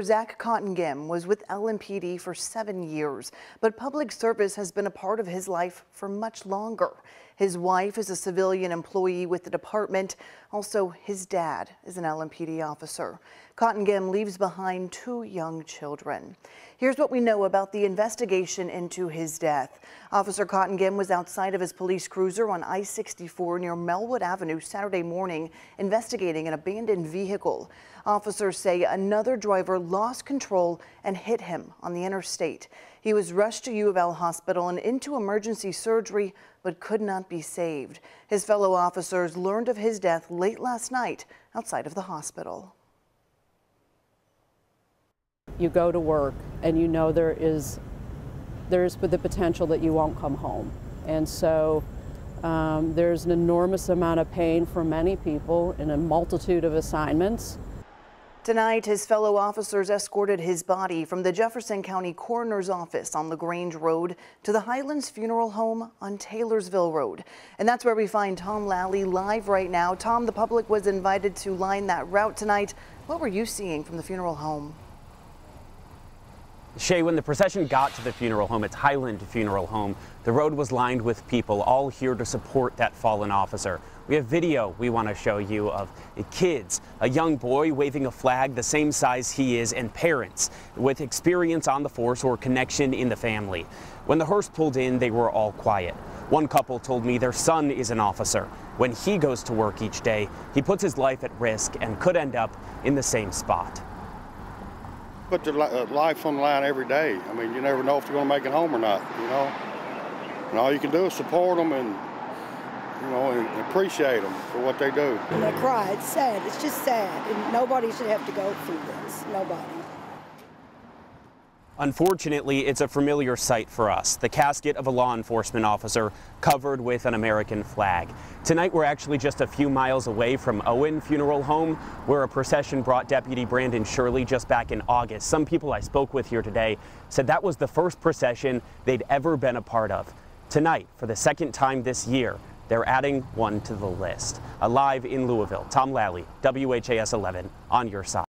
Zach Cottongim was with LMPD for 7 years, but public service has been a part of his life for much longer. His wife is a civilian employee with the department. Also, his dad is an LMPD officer. Cottongim leaves behind 2 young children. Here's what we know about the investigation into his death. Officer Cottongim was outside of his police cruiser on I-64 near Mellwood Avenue Saturday morning investigating an abandoned vehicle. Officers say another driver lost control and hit him on the interstate. He was rushed to U of L hospital and into emergency surgery, but could not be saved. His fellow officers learned of his death late last night outside of the hospital. You go to work and you know there is the potential that you won't come home. And so there's an enormous amount of pain for many people in a multitude of assignments. Tonight, his fellow officers escorted his body from the Jefferson County Coroner's Office on LaGrange Road to the Highlands Funeral Home on Taylorsville Road. And that's where we find Tom Lally live right now. Tom, the public was invited to line that route tonight. What were you seeing from the funeral home? Shay, when the procession got to the funeral home, it's Highland Funeral Home, the road was lined with people all here to support that fallen officer. We have video we want to show you of kids, a young boy waving a flag the same size he is, and parents with experience on the force or connection in the family. When the hearse pulled in, they were all quiet. One couple told me their son is an officer. When he goes to work each day, he puts his life at risk and could end up in the same spot. Put their life on the line every day. I mean, you never know if they're going to make it home or not, you know. And all you can do is support them and, you know, and appreciate them for what they do. And I cry. It's sad. It's just sad. And nobody should have to go through this. Nobody. Unfortunately, it's a familiar sight for us, the casket of a law enforcement officer covered with an American flag. Tonight, we're actually just a few miles away from Owen Funeral Home, where a procession brought Deputy Brandon Shirley just back in August. Some people I spoke with here today said that was the first procession they'd ever been a part of. Tonight, for the second time this year, they're adding one to the list. Live in Louisville, Tom Lally, WHAS 11, on your side.